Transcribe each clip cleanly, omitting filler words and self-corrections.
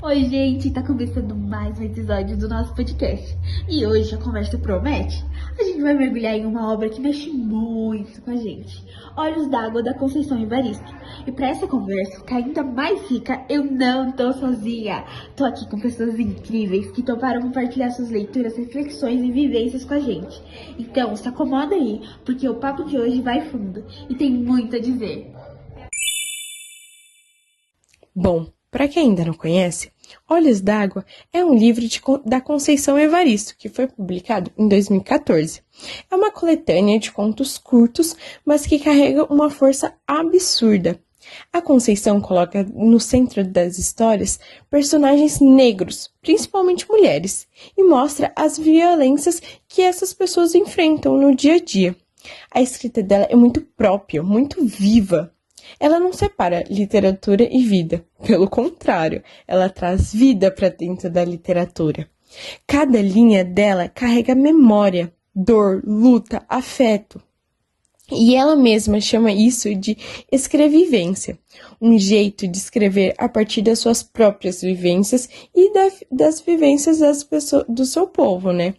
Oi, gente, tá começando mais um episódio do nosso podcast. E hoje a conversa promete. A gente vai mergulhar em uma obra que mexe muito com a gente. Olhos d'Água, da Conceição Evaristo. E para essa conversa ficar ainda mais rica, eu não tô sozinha. Tô aqui com pessoas incríveis que toparam compartilhar suas leituras, reflexões e vivências com a gente. Então, se acomoda aí, porque o papo de hoje vai fundo e tem muito a dizer. Bom, para quem ainda não conhece, Olhos d'Água é um livro da Conceição Evaristo, que foi publicado em 2014. É uma coletânea de contos curtos, mas que carrega uma força absurda. A Conceição coloca no centro das histórias personagens negros, principalmente mulheres, e mostra as violências que essas pessoas enfrentam no dia a dia. A escrita dela é muito própria, muito viva. Ela não separa literatura e vida. Pelo contrário, ela traz vida para dentro da literatura. Cada linha dela carrega memória, dor, luta, afeto. E ela mesma chama isso de escrevivência, um jeito de escrever a partir das suas próprias vivências e das vivências das pessoas, do seu povo, né?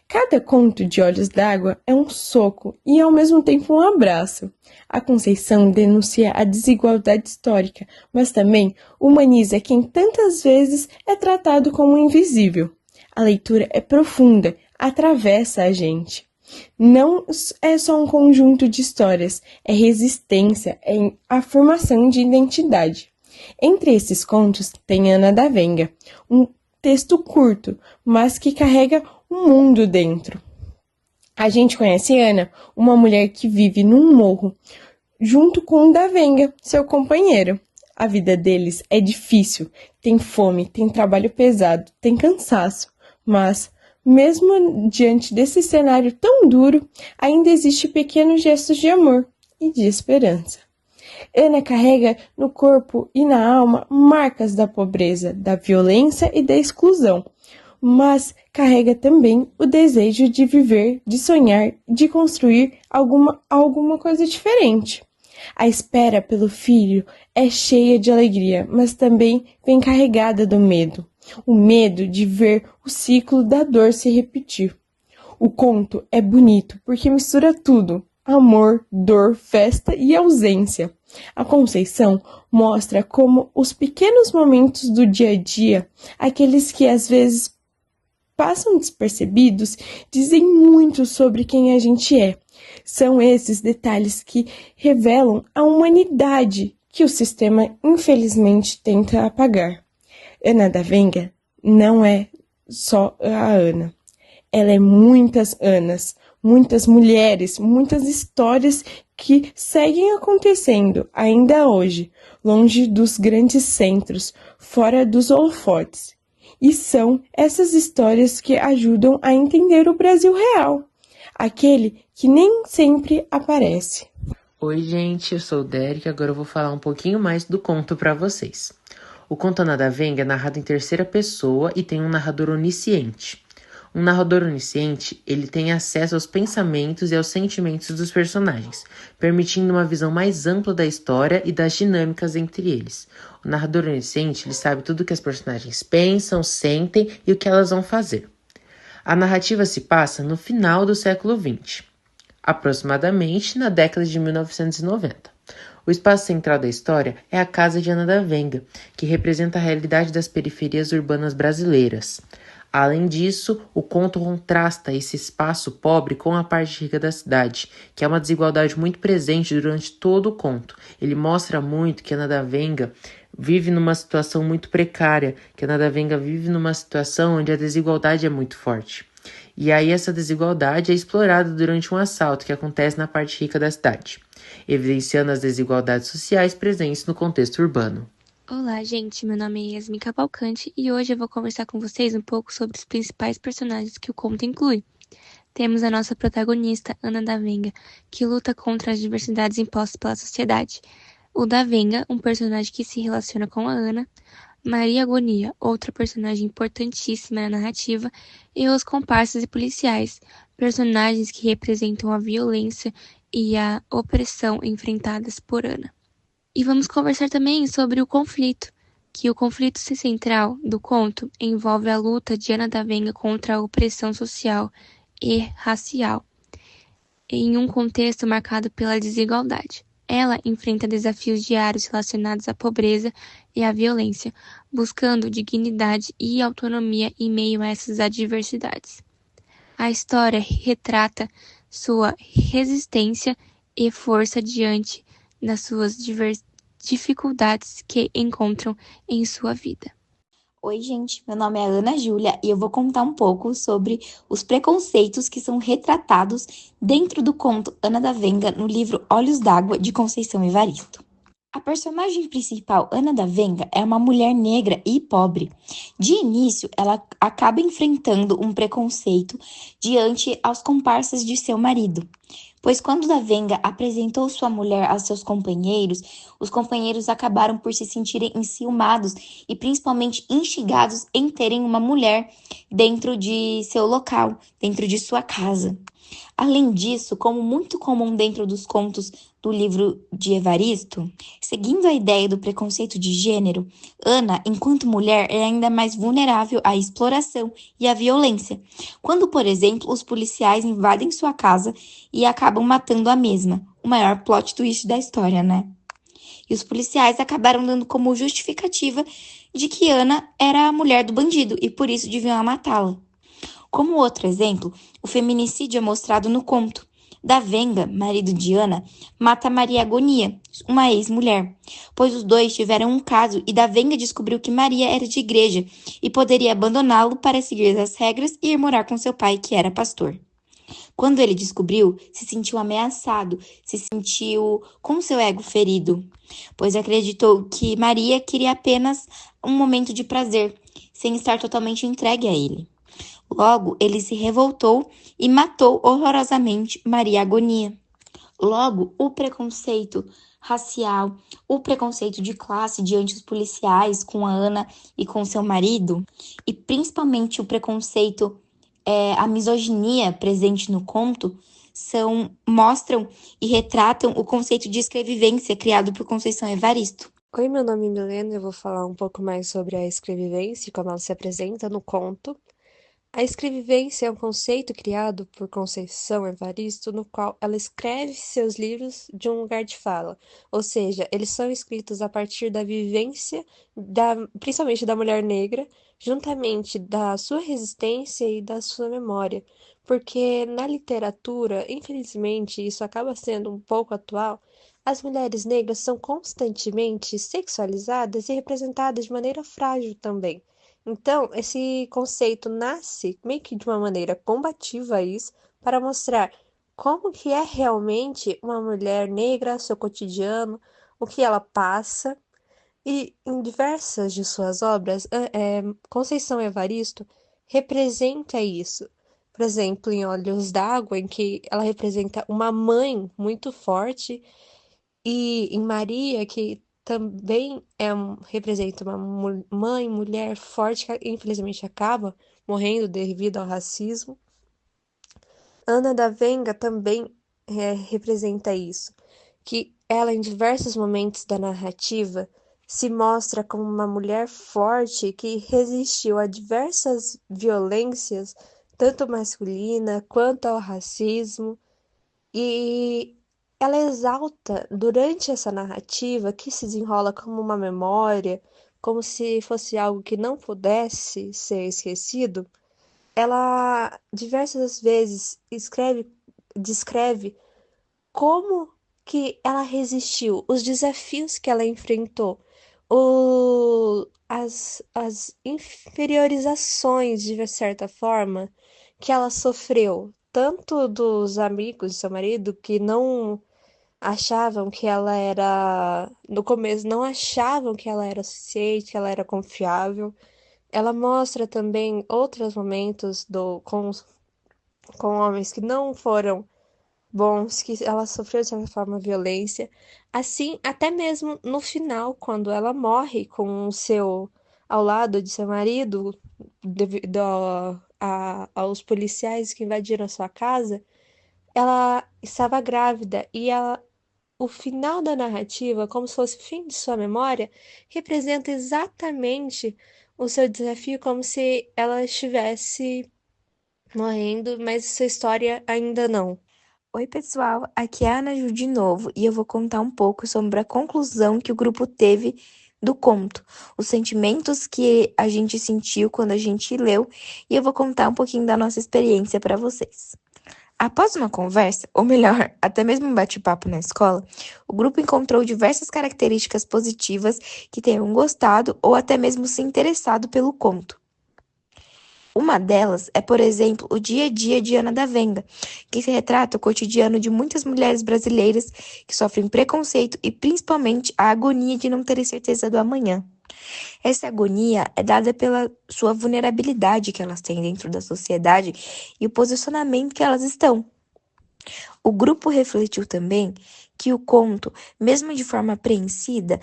Cada conto de Olhos d'Água é um soco e, ao mesmo tempo, um abraço. A Conceição denuncia a desigualdade histórica, mas também humaniza quem tantas vezes é tratado como invisível. A leitura é profunda, atravessa a gente. Não é só um conjunto de histórias, é resistência, é afirmação de identidade. Entre esses contos tem Ana da Venga, um texto curto, mas que carrega um mundo dentro. A gente conhece Ana, uma mulher que vive num morro, junto com o da Venga, seu companheiro. A vida deles é difícil, tem fome, tem trabalho pesado, tem cansaço, mas, mesmo diante desse cenário tão duro, ainda existe pequenos gestos de amor e de esperança. Ana carrega no corpo e na alma marcas da pobreza, da violência e da exclusão, mas carrega também o desejo de viver, de sonhar, de construir alguma coisa diferente. A espera pelo filho é cheia de alegria, mas também vem carregada do medo. O medo de ver o ciclo da dor se repetir. O conto é bonito porque mistura tudo: amor, dor, festa e ausência. A Conceição mostra como os pequenos momentos do dia a dia, aqueles que às vezes passam despercebidos, dizem muito sobre quem a gente é. São esses detalhes que revelam a humanidade que o sistema, infelizmente, tenta apagar. Ana da Venga não é só a Ana. Ela é muitas Anas, muitas mulheres, muitas histórias que seguem acontecendo ainda hoje, longe dos grandes centros, fora dos holofotes. E são essas histórias que ajudam a entender o Brasil real, aquele que nem sempre aparece. Oi, gente, eu sou o Derek e agora eu vou falar um pouquinho mais do conto para vocês. O conto Ana da Venga é narrado em terceira pessoa e tem um narrador onisciente. Um narrador onisciente, ele tem acesso aos pensamentos e aos sentimentos dos personagens, permitindo uma visão mais ampla da história e das dinâmicas entre eles. O narrador onisciente, ele sabe tudo o que as personagens pensam, sentem e o que elas vão fazer. A narrativa se passa no final do século XX, aproximadamente na década de 1990. O espaço central da história é a casa de Ana da Venga, que representa a realidade das periferias urbanas brasileiras. Além disso, o conto contrasta esse espaço pobre com a parte rica da cidade, que é uma desigualdade muito presente durante todo o conto. Ele mostra muito que Ana da Venga vive numa situação muito precária, que Ana da Venga vive numa situação onde a desigualdade é muito forte. E aí essa desigualdade é explorada durante um assalto que acontece na parte rica da cidade, evidenciando as desigualdades sociais presentes no contexto urbano. Olá, gente, meu nome é Yasmin Cavalcante e hoje eu vou conversar com vocês um pouco sobre os principais personagens que o conto inclui. Temos a nossa protagonista, Ana da Venga, que luta contra as diversidades impostas pela sociedade. O da Venga, um personagem que se relaciona com a Ana, Maria Agonia, outra personagem importantíssima na narrativa, e os comparsas e policiais, personagens que representam a violência e a opressão enfrentadas por Ana. E vamos conversar também sobre o conflito que o conflito central do conto envolve a luta de Ana da Venga contra a opressão social e racial, em um contexto marcado pela desigualdade. Ela enfrenta desafios diários relacionados à pobreza e à violência, buscando dignidade e autonomia em meio a essas adversidades. A história retrata sua resistência e força diante das suas dificuldades que encontram em sua vida. Oi, gente, meu nome é Ana Júlia e eu vou contar um pouco sobre os preconceitos que são retratados dentro do conto Ana da Venga no livro Olhos d'Água, de Conceição Evaristo. A personagem principal, Ana da Venga, é uma mulher negra e pobre. De início, ela acaba enfrentando um preconceito diante aos comparsas de seu marido, pois quando da Venga apresentou sua mulher aos seus companheiros, os companheiros acabaram por se sentirem enciumados e principalmente instigados em terem uma mulher dentro de seu local, dentro de sua casa. Além disso, como muito comum dentro dos contos do livro de Evaristo, seguindo a ideia do preconceito de gênero, Ana, enquanto mulher, é ainda mais vulnerável à exploração e à violência, quando, por exemplo, os policiais invadem sua casa e acabam matando a mesma, o maior plot twist da história, né? E os policiais acabaram dando como justificativa de que Ana era a mulher do bandido e por isso deviam matá-la. Como outro exemplo, o feminicídio é mostrado no conto. Da Venga, marido de Ana, mata Maria Agonia, uma ex-mulher, pois os dois tiveram um caso e da Venga descobriu que Maria era de igreja e poderia abandoná-lo para seguir as regras e ir morar com seu pai, que era pastor. Quando ele descobriu, se sentiu ameaçado, se sentiu com seu ego ferido, pois acreditou que Maria queria apenas um momento de prazer, sem estar totalmente entregue a ele. Logo, ele se revoltou e matou horrorosamente Maria Agonia. Logo, o preconceito racial, o preconceito de classe diante dos policiais com a Ana e com seu marido, e principalmente o preconceito, a misoginia presente no conto, mostram e retratam o conceito de escrevivência criado por Conceição Evaristo. Oi, meu nome é Milena, eu vou falar um pouco mais sobre a escrevivência e como ela se apresenta no conto. A escrevivência é um conceito criado por Conceição Evaristo, no qual ela escreve seus livros de um lugar de fala, ou seja, eles são escritos a partir da vivência, principalmente da mulher negra, juntamente da sua resistência e da sua memória, porque na literatura, infelizmente, isso acaba sendo um pouco atual, as mulheres negras são constantemente sexualizadas e representadas de maneira frágil também. Então, esse conceito nasce meio que de uma maneira combativa a isso, para mostrar como que é realmente uma mulher negra, seu cotidiano, o que ela passa. E em diversas de suas obras, Conceição Evaristo representa isso. Por exemplo, em Olhos d'Água, em que ela representa uma mãe muito forte, e em Maria, que também representa uma mãe, mulher forte, que infelizmente acaba morrendo devido ao racismo. Ana da Venga também representa isso, que ela, em diversos momentos da narrativa, se mostra como uma mulher forte que resistiu a diversas violências, tanto masculina quanto ao racismo, e ela exalta durante essa narrativa, que se desenrola como uma memória, como se fosse algo que não pudesse ser esquecido. Ela diversas vezes descreve como que ela resistiu, os desafios que ela enfrentou, as inferiorizações, de certa forma, que ela sofreu, tanto dos amigos de seu marido, que não achavam que ela era, no começo, não achavam que ela era suficiente, que ela era confiável. Ela mostra também outros momentos com homens que não foram bons, que ela sofreu de certa forma violência. Assim, até mesmo no final, quando ela morre com o seu ao lado de seu marido, devido aos policiais que invadiram a sua casa, ela estava grávida e ela o final da narrativa, como se fosse o fim de sua memória, representa exatamente o seu desafio, como se ela estivesse morrendo, mas sua história ainda não. Oi, pessoal, aqui é a Ana Ju de novo e eu vou contar um pouco sobre a conclusão que o grupo teve do conto, os sentimentos que a gente sentiu quando a gente leu e eu vou contar um pouquinho da nossa experiência para vocês. Após uma conversa, ou melhor, até mesmo um bate-papo na escola, o grupo encontrou diversas características positivas que tenham gostado ou até mesmo se interessado pelo conto. Uma delas é, por exemplo, o dia a dia de Ana da Venga, que se retrata o cotidiano de muitas mulheres brasileiras que sofrem preconceito e principalmente a agonia de não terem certeza do amanhã. Essa agonia é dada pela sua vulnerabilidade que elas têm dentro da sociedade e o posicionamento que elas estão. O grupo refletiu também que o conto, mesmo de forma apreensiva,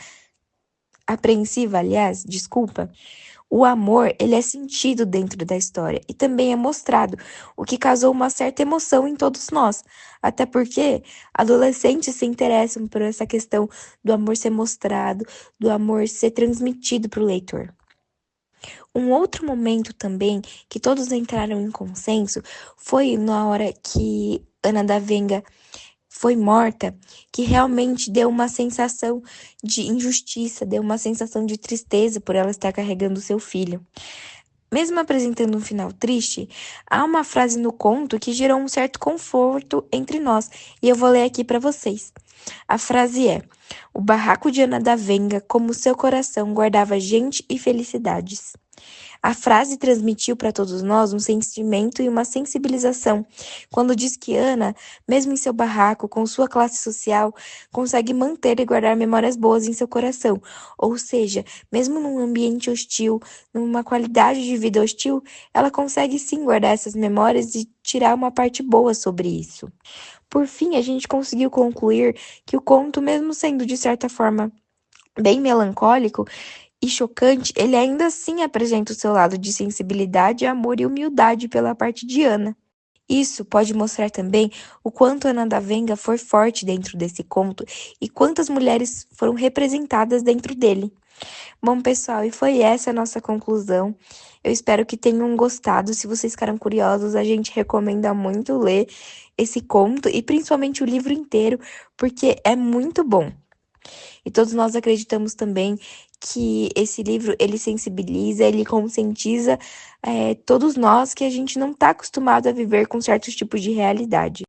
o amor, ele é sentido dentro da história e também é mostrado, o que causou uma certa emoção em todos nós, até porque adolescentes se interessam por essa questão do amor ser mostrado, do amor ser transmitido para o leitor. Um outro momento também que todos entraram em consenso foi na hora que Ana da Venga foi morta, que realmente deu uma sensação de injustiça, deu uma sensação de tristeza por ela estar carregando seu filho. Mesmo apresentando um final triste, há uma frase no conto que gerou um certo conforto entre nós, e eu vou ler aqui para vocês. A frase é: "O barraco de Ana da Venga, como seu coração, guardava gente e felicidades." A frase transmitiu para todos nós um sentimento e uma sensibilização, quando diz que Ana, mesmo em seu barraco, com sua classe social, consegue manter e guardar memórias boas em seu coração. Ou seja, mesmo num ambiente hostil, numa qualidade de vida hostil, ela consegue sim guardar essas memórias e tirar uma parte boa sobre isso. Por fim, a gente conseguiu concluir que o conto, mesmo sendo de certa forma bem melancólico e chocante, ele ainda assim apresenta o seu lado de sensibilidade, amor e humildade pela parte de Ana. Isso pode mostrar também o quanto Ana da Venga foi forte dentro desse conto e quantas mulheres foram representadas dentro dele. Bom, pessoal, e foi essa a nossa conclusão. Eu espero que tenham gostado. Se vocês ficaram curiosos, a gente recomenda muito ler esse conto e principalmente o livro inteiro, porque é muito bom. E todos nós acreditamos também que esse livro, ele sensibiliza, ele conscientiza todos nós que a gente não está acostumado a viver com certos tipos de realidade.